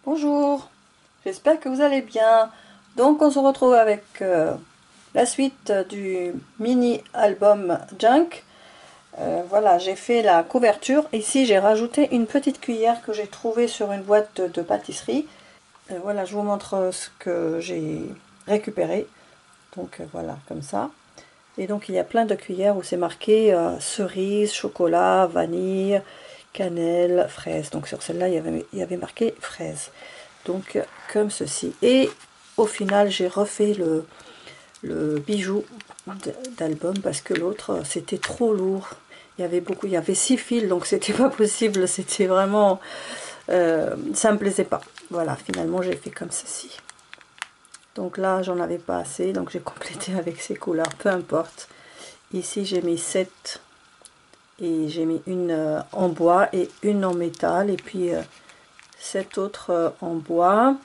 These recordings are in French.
Bonjour, j'espère que vous allez bien. Donc on se retrouve avec la suite du mini album Junk. Voilà, j'ai fait la couverture. Ici j'ai rajouté une petite cuillère que j'ai trouvée sur une boîte de pâtisserie. Voilà, je vous montre ce que j'ai récupéré. Donc voilà, comme ça. Et donc il y a plein de cuillères où c'est marqué cerise, chocolat, vanille, cannelle, fraise. Donc sur celle-là il y avait marqué fraise. Donc comme ceci. Et au final j'ai refait le bijou d'album parce que l'autre c'était trop lourd. Il y avait 6 fils, donc c'était pas possible. C'était vraiment ça me plaisait pas. Voilà, finalement j'ai fait comme ceci. Donc là j'en avais pas assez, donc j'ai complété avec ces couleurs, peu importe. Ici j'ai mis 7 et j'ai mis une en bois et une en métal, et puis 7 autres en bois.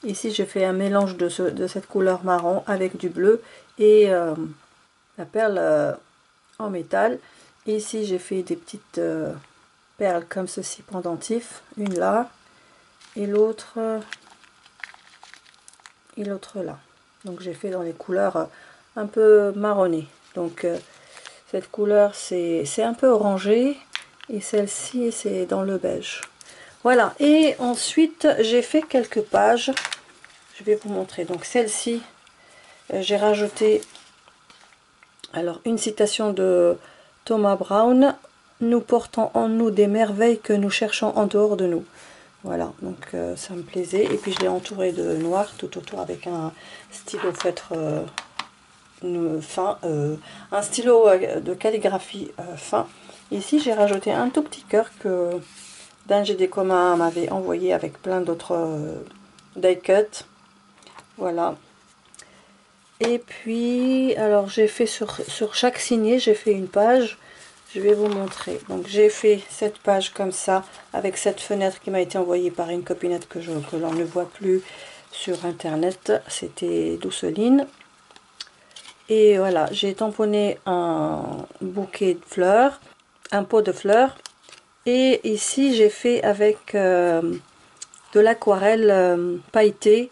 Ici j'ai fait un mélange de cette couleur marron avec du bleu et la perle en métal. Et ici j'ai fait des petites perles comme ceci pendentifs, une là et l'autre là. Donc j'ai fait dans les couleurs un peu marronnées. Donc cette couleur c'est un peu orangé et celle-ci c'est dans le beige. Voilà, et ensuite j'ai fait quelques pages. Je vais vous montrer. Donc celle-ci, j'ai rajouté alors une citation de Thomas Brown: nous portons en nous des merveilles que nous cherchons en dehors de nous. Voilà, donc ça me plaisait. Et puis je l'ai entouré de noir tout autour avec un stylo feutre fin, un stylo de calligraphie fin. Ici j'ai rajouté un tout petit cœur que d'un GD commun m'avait envoyé avec plein d'autres die cut. Voilà. Et puis alors j'ai fait sur chaque signet, j'ai fait une page. Je vais vous montrer. Donc j'ai fait cette page comme ça avec cette fenêtre qui m'a été envoyée par une copinette que l'on ne voit plus sur internet. C'était Douceline. Et voilà, j'ai tamponné un bouquet de fleurs, un pot de fleurs. Et ici j'ai fait avec de l'aquarelle pailletée,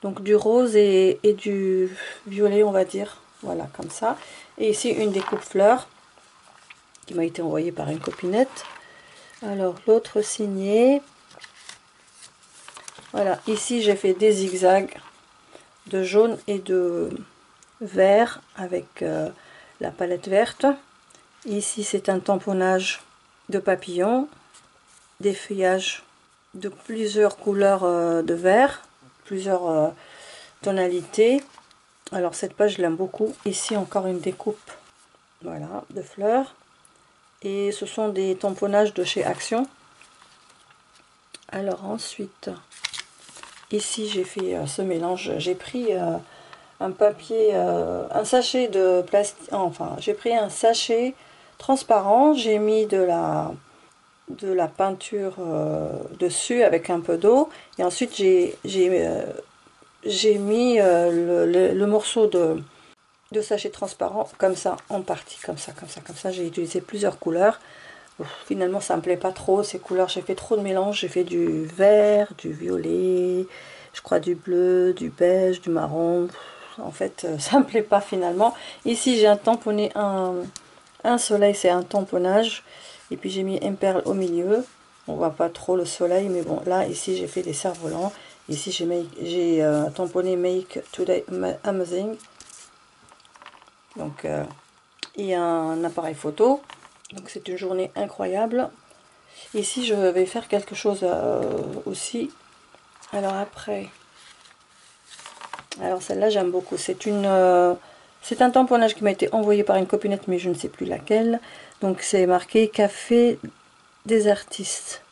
donc du rose et du violet, on va dire. Voilà, comme ça. Et ici une découpe fleurs qui m'a été envoyée par une copinette. Alors l'autre signet, voilà, ici j'ai fait des zigzags de jaune et de vert avec la palette verte. Ici c'est un tamponnage de papillons, des feuillages de plusieurs couleurs de vert, plusieurs tonalités. Alors cette page je l'aime beaucoup. Ici encore une découpe, voilà, de fleurs. Et ce sont des tamponnages de chez Action. Alors ensuite, ici j'ai fait ce mélange. J'ai pris un papier, un sachet de plastique, enfin j'ai pris un sachet transparent, j'ai mis de la peinture dessus avec un peu d'eau, et ensuite j'ai mis le morceau de sachet transparent comme ça, en partie, comme ça, comme ça, comme ça. J'ai utilisé plusieurs couleurs. Finalement ça me plaît pas trop ces couleurs, j'ai fait trop de mélange. J'ai fait du vert, du violet, je crois du bleu, du beige, du marron. En fait ça me plaît pas finalement. Ici j'ai un tamponné un soleil, c'est un tamponnage, et puis j'ai mis une perle au milieu. On voit pas trop le soleil, mais bon, là ici j'ai fait des cerfs-volants. Ici j'ai tamponné Make Today Amazing. Donc il y a un appareil photo. Donc c'est une journée incroyable. Ici je vais faire quelque chose aussi. Alors après, alors celle-là j'aime beaucoup. C'est un tamponnage qui m'a été envoyé par une copinette, mais je ne sais plus laquelle. Donc c'est marqué Café des artistes.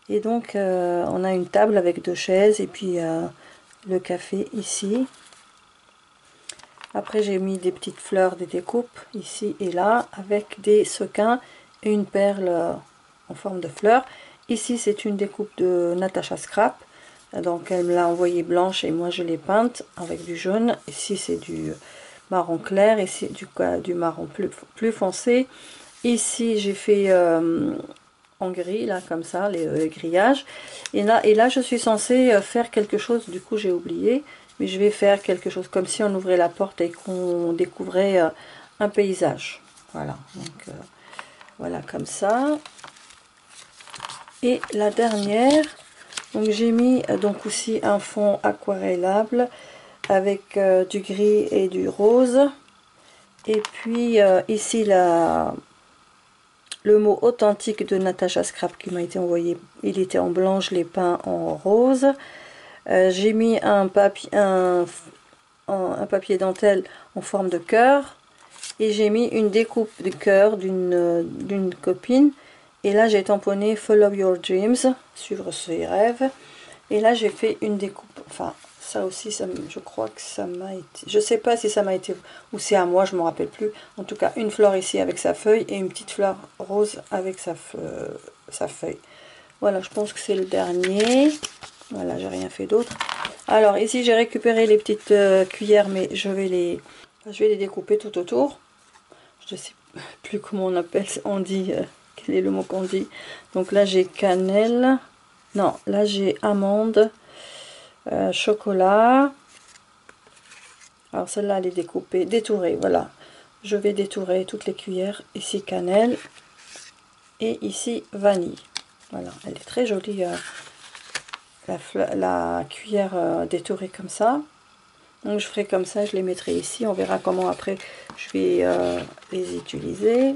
Et donc on a une table avec 2 chaises et puis le café ici. Après j'ai mis des petites fleurs, des découpes ici et là avec des sequins et une perle en forme de fleur. Ici c'est une découpe de Natasha Scrap, donc elle me l'a envoyée blanche et moi je l'ai peinte avec du jaune. Ici c'est du marron clair, ici du marron plus foncé. Ici j'ai fait en gris, là, comme ça, les grillages. Et là, je suis censée faire quelque chose, du coup, j'ai oublié. Mais je vais faire quelque chose comme si on ouvrait la porte et qu'on découvrait un paysage. Voilà, donc voilà, comme ça. Et la dernière, donc j'ai mis donc aussi un fond aquarellable avec du gris et du rose. Et puis ici le mot authentique de Natasha Scrap qui m'a été envoyé, il était en blanc, je l'ai peint en rose. J'ai mis un papier dentelle en forme de cœur et j'ai mis une découpe de cœur d'une copine. Et là j'ai tamponné Follow Your Dreams, suivre ses rêves. Et là j'ai fait une découpe, enfin ça aussi, je crois que ça m'a été, je sais pas si ça m'a été, ou c'est à moi, je me rappelle plus. En tout cas, une fleur ici avec sa feuille et une petite fleur rose avec sa feuille. Voilà, je pense que c'est le dernier. Voilà, j'ai rien fait d'autre. Alors ici j'ai récupéré les petites cuillères, mais je vais les découper tout autour. Je sais plus comment on dit, quel est le mot qu'on dit. Donc là j'ai cannelle, non, là j'ai amande, chocolat. Alors celle-là elle est découpée, détourée, voilà. Je vais détourer toutes les cuillères. Ici cannelle et ici vanille. Voilà, elle est très jolie, la cuillère détourée comme ça. Donc je ferai comme ça, je les mettrai ici. On verra comment après je vais les utiliser.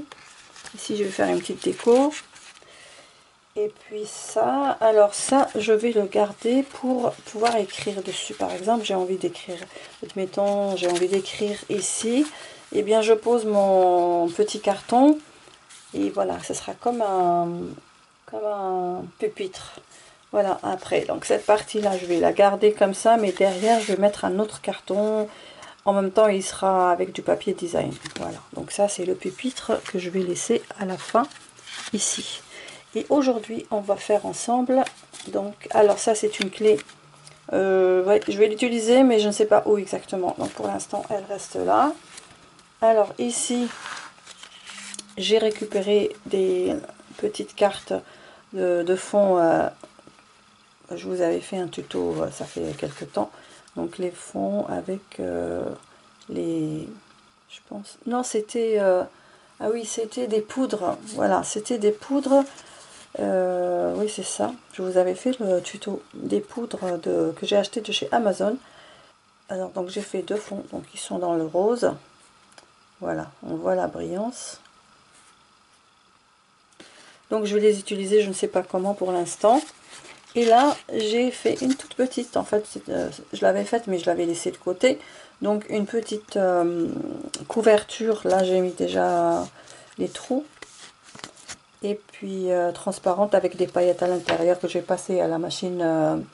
Ici je vais faire une petite déco. Et puis ça, alors ça, je vais le garder pour pouvoir écrire dessus. Par exemple, j'ai envie d'écrire, admettons, j'ai envie d'écrire ici. Et bien, je pose mon petit carton. Et voilà, ce sera comme un pupitre. Voilà, après, donc cette partie-là, je vais la garder comme ça. Mais derrière, je vais mettre un autre carton. En même temps, il sera avec du papier design. Voilà, donc ça, c'est le pupitre que je vais laisser à la fin, ici. Et aujourd'hui, on va faire ensemble, donc, alors ça c'est une clé, ouais, je vais l'utiliser, mais je ne sais pas où exactement. Donc pour l'instant, elle reste là. Alors ici, j'ai récupéré des petites cartes de fond. Je vous avais fait un tuto, ça fait quelques temps. Donc les fonds avec je pense, non c'était, ah oui c'était des poudres, voilà, c'était des poudres. Oui c'est ça, je vous avais fait le tuto des poudres que j'ai acheté de chez Amazon. Alors donc j'ai fait deux fonds, donc ils sont dans le rose, voilà, on voit la brillance. Donc je vais les utiliser, je ne sais pas comment pour l'instant. Et là j'ai fait une toute petite, en fait je l'avais faite mais je l'avais laissée de côté. Donc une petite couverture, là j'ai mis déjà les trous. Et puis transparente avec des paillettes à l'intérieur que j'ai passé à la machine,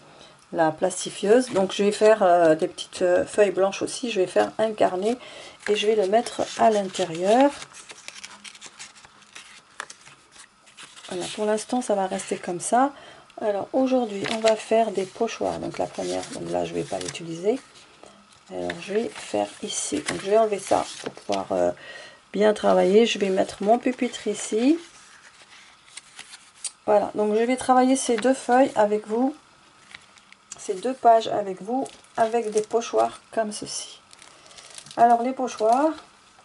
la plastifieuse. Donc je vais faire des petites feuilles blanches aussi, je vais faire un carnet et je vais le mettre à l'intérieur. Voilà, pour l'instant ça va rester comme ça. Alors aujourd'hui on va faire des pochoirs. Donc la première, donc là je vais pas l'utiliser. Alors je vais faire ici, donc je vais enlever ça pour pouvoir bien travailler. Je vais mettre mon pupitre ici. Voilà, donc je vais travailler ces deux feuilles avec vous, ces deux pages avec vous, avec des pochoirs comme ceci. Alors les pochoirs,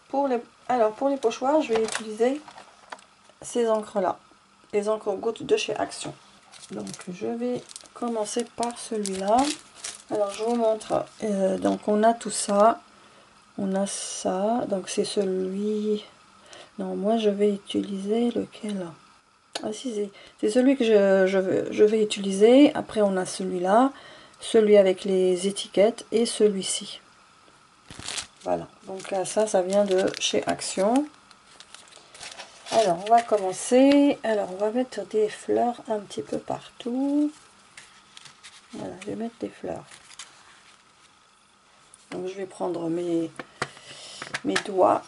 pour les pochoirs, je vais utiliser ces encres là, les encres gouttes de chez Action. Donc je vais commencer par celui-là. Alors je vous montre, donc on a tout ça, on a ça, donc c'est celui, non moi je vais utiliser lequel? Ah si, c'est celui que je vais utiliser. Après on a celui-là, celui avec les étiquettes et celui-ci. Voilà, donc ça vient de chez Action. Alors on va commencer. Alors on va mettre des fleurs un petit peu partout. Voilà, je vais mettre des fleurs. Donc je vais prendre mes doigts.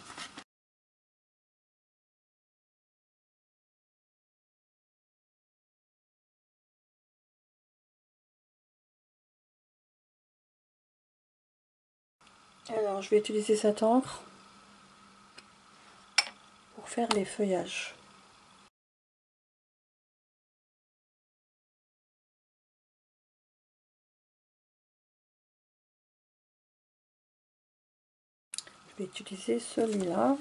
Alors je vais utiliser cette encre pour faire les feuillages. vais utiliser celui-là.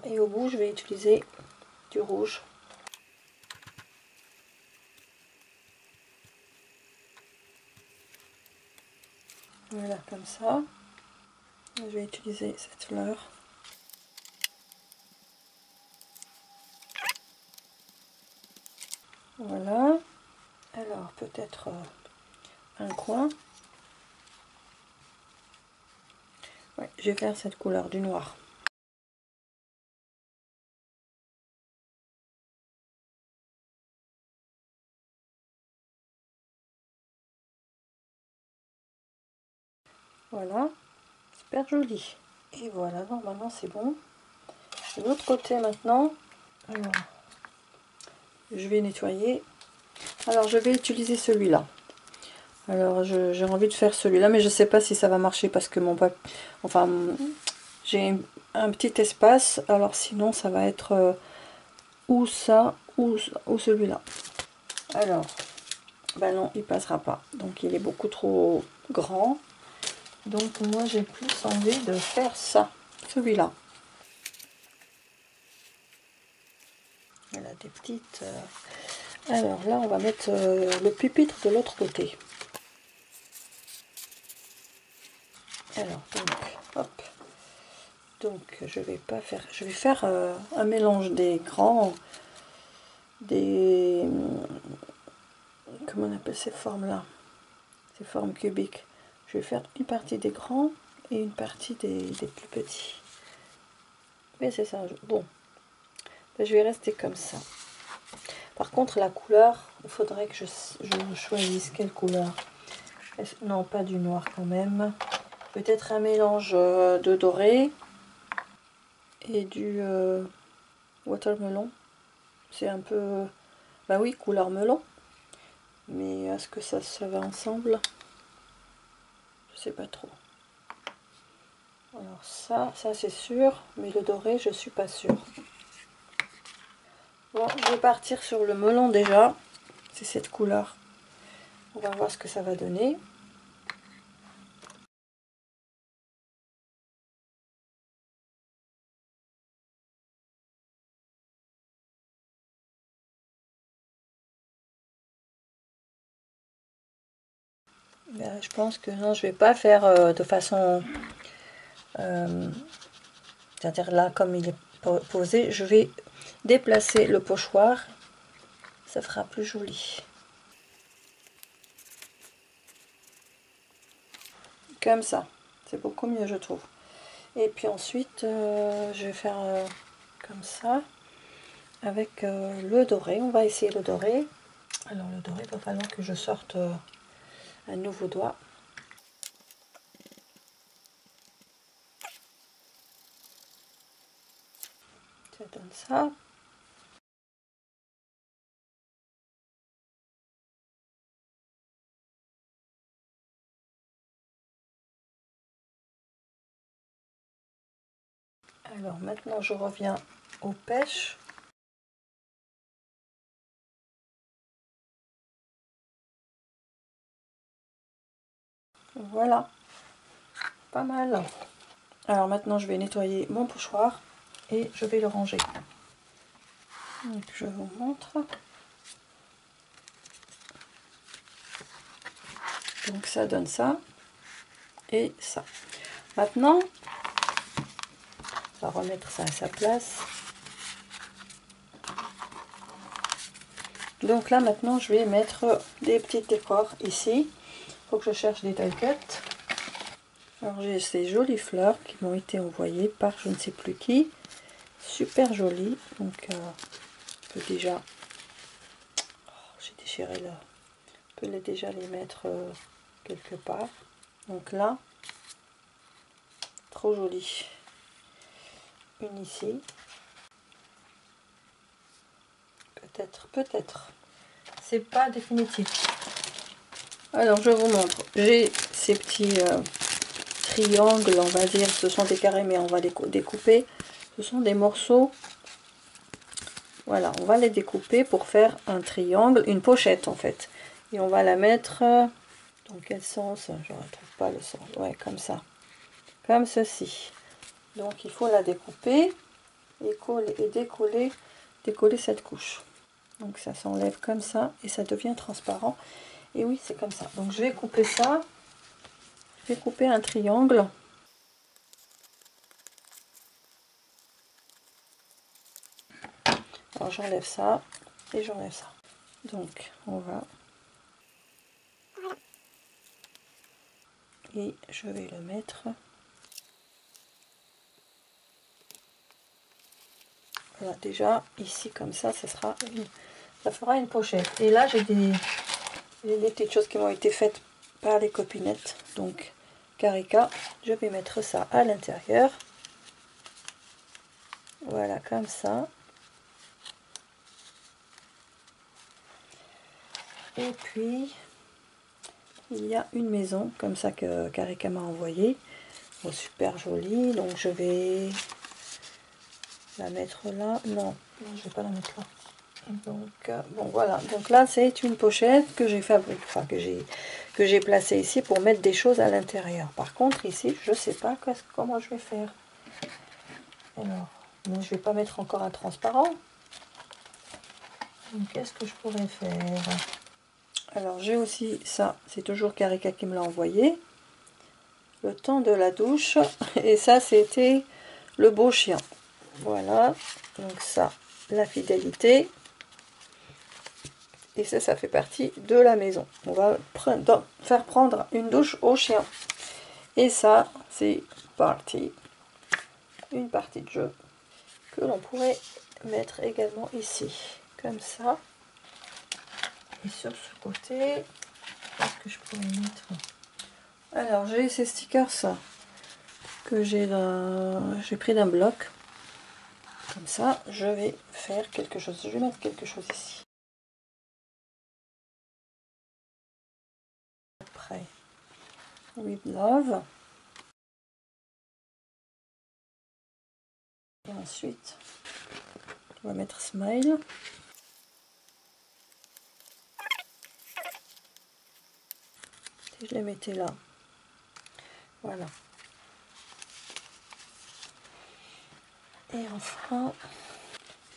Et au bout, je vais utiliser du rouge. Voilà, comme ça. Je vais utiliser cette fleur. Voilà. Alors, peut-être un coin. Ouais, je vais faire cette couleur du noir. Voilà, super joli. Et voilà, normalement c'est bon. De l'autre côté maintenant, alors, je vais nettoyer. Alors je vais utiliser celui-là. Alors j'ai envie de faire celui-là, mais je sais pas si ça va marcher parce que mon papier, enfin j'ai un petit espace. Alors sinon ça va être ou ça ou celui-là. Alors, ben non, il passera pas. Donc il est beaucoup trop grand. Donc moi j'ai plus envie de faire ça, celui-là. Voilà des petites. Alors là on va mettre le pupitre de l'autre côté. Alors donc hop. Donc je vais pas faire. Je vais faire un mélange des grands, des comment on appelle ces formes là, ces formes cubiques. Je vais faire une partie des grands et une partie des plus petits. Mais c'est ça. Bon. Je vais rester comme ça. Par contre la couleur, il faudrait que je choisisse quelle couleur. Non, pas du noir quand même. Peut-être un mélange de doré et du watermelon. C'est un peu, bah oui, couleur melon. Mais est-ce que ça va ensemble? Je sais pas trop. Alors ça c'est sûr, mais le doré je suis pas sûre. Bon, je vais partir sur le melon déjà. C'est cette couleur. On va voir ce que ça va donner. Ben, je pense que non, je vais pas faire de façon, c'est-à-dire là comme il est posé, je vais déplacer le pochoir, ça fera plus joli. Comme ça, c'est beaucoup mieux je trouve. Et puis ensuite, je vais faire comme ça, avec le doré. On va essayer le doré. Alors le doré, il va falloir que je sorte un nouveau doigt. Ça donne ça. Alors maintenant je reviens aux pêches. Voilà, pas mal. Alors maintenant je vais nettoyer mon pochoir et je vais le ranger. Donc je vous montre. Donc ça donne ça et ça. Maintenant, on va remettre ça à sa place. Donc là maintenant je vais mettre des petits décors ici. Il faut que je cherche des talquettes. Alors j'ai ces jolies fleurs qui m'ont été envoyées par je ne sais plus qui. Super jolies. Donc je peux déjà... Oh, j'ai déchiré là. Je peux déjà les mettre quelque part. Donc là, trop jolie. Une ici. Peut-être. C'est pas définitif. Alors je vous montre. J'ai ces petits triangles, on va dire. Ce sont des carrés, mais on va les découper. Ce sont des morceaux. Voilà, on va les découper pour faire un triangle, une pochette en fait. Et on va la mettre dans quel sens? Je ne retrouve pas le sens. Ouais, comme ça. Comme ceci. Donc il faut la découper et coller et décoller cette couche. Donc ça s'enlève comme ça et ça devient transparent. Et oui, c'est comme ça. Donc je vais couper ça. Je vais couper un triangle. Alors j'enlève ça et j'enlève ça. Donc on va... Et je vais le mettre... Voilà, déjà ici comme ça, ça fera une pochette. Et là j'ai des petites choses qui m'ont été faites par les copinettes. Donc Carica, je vais mettre ça à l'intérieur. Voilà, comme ça. Et puis il y a une maison comme ça que Carica m'a envoyée. Oh, super jolie. Donc je vais la mettre là. Non, je vais pas la mettre là. Donc bon voilà, donc là c'est une pochette que j'ai fabriquée, enfin que j'ai placée ici pour mettre des choses à l'intérieur. Par contre ici je sais pas comment je vais faire. Alors mais je vais pas mettre encore un transparent. Donc qu'est-ce que je pourrais faire? Alors j'ai aussi ça, c'est toujours Carica qui me l'a envoyé, le temps de la douche, et ça c'était le beau chien. Voilà, donc ça, la fidélité. Et ça fait partie de la maison. On va faire prendre une douche au chien. Et ça, c'est parti. Une partie de jeu que l'on pourrait mettre également ici. Comme ça. Et sur ce côté, qu'est-ce que je pourrais mettre? Alors, j'ai ces stickers que j'ai pris d'un bloc. Comme ça, je vais faire quelque chose. Je vais mettre quelque chose ici. Après, with love. Et ensuite, on va mettre smile. Et je les mettais là. Voilà. Et enfin,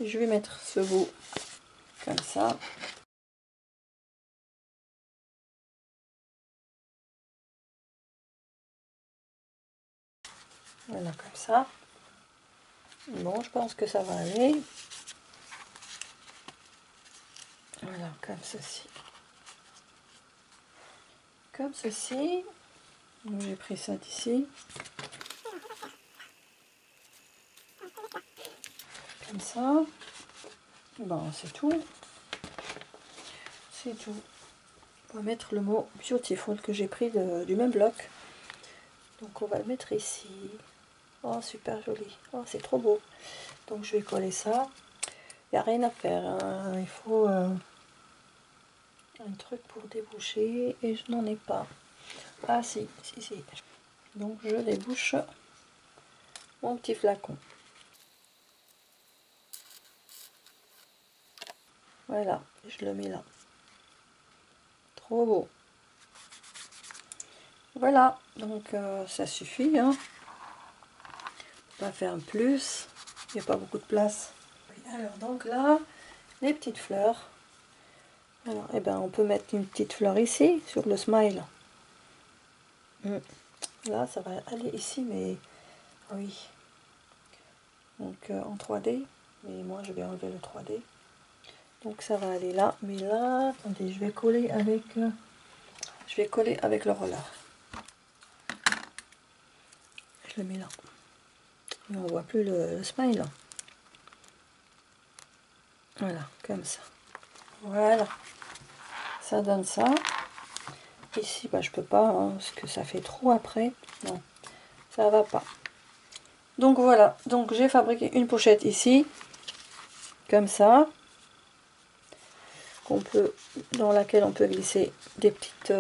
je vais mettre ce bout comme ça. Voilà, comme ça. Bon, je pense que ça va aller. Voilà, comme ceci. Comme ceci. J'ai pris ça d'ici. Comme ça. Bon, c'est tout. C'est tout. On va mettre le mot beautiful que j'ai pris du même bloc. Donc on va le mettre ici. Oh, super joli. Oh, c'est trop beau. Donc je vais coller ça. Il n'y a rien à faire. Hein. Il faut un truc pour déboucher et je n'en ai pas. Ah si. Donc je débouche mon petit flacon. Voilà, je le mets là. Trop beau. Voilà, donc ça suffit. Hein. On va faire un plus. Il n'y a pas beaucoup de place. Alors donc là, les petites fleurs. Alors, eh ben, on peut mettre une petite fleur ici, sur le smile. Là, ça va aller ici, mais oui. Donc en 3D. Mais moi, je vais enlever le 3D. Donc ça va aller là. Mais là, attendez, je vais coller avec le roller. Je le mets là. Et on voit plus le smile. Voilà, comme ça. Voilà. Ça donne ça. Ici, bah, je peux pas, hein, parce que ça fait trop après. Non, ça va pas. Donc voilà, donc j'ai fabriqué une pochette ici, comme ça, dans laquelle on peut glisser des petites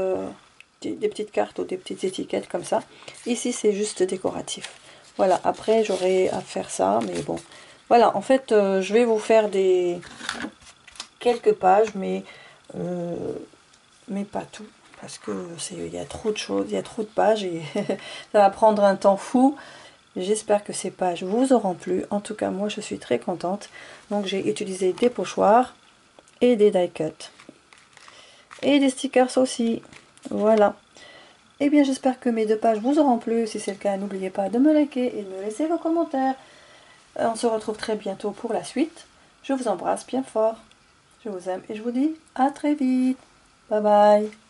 cartes ou des petites étiquettes comme ça. Ici, c'est juste décoratif. Voilà, après j'aurai à faire ça, mais bon, Voilà, en fait, je vais vous faire quelques pages, mais pas tout, parce que il y a trop de choses, il y a trop de pages et ça va prendre un temps fou. J'espère que ces pages vous auront plu. En tout cas, moi, je suis très contente. Donc, j'ai utilisé des pochoirs et des die cuts. Et des stickers aussi. Voilà. Et bien, j'espère que mes deux pages vous auront plu. Si c'est le cas, n'oubliez pas de me liker et de me laisser vos commentaires. On se retrouve très bientôt pour la suite. Je vous embrasse bien fort. Je vous aime et je vous dis à très vite. Bye bye.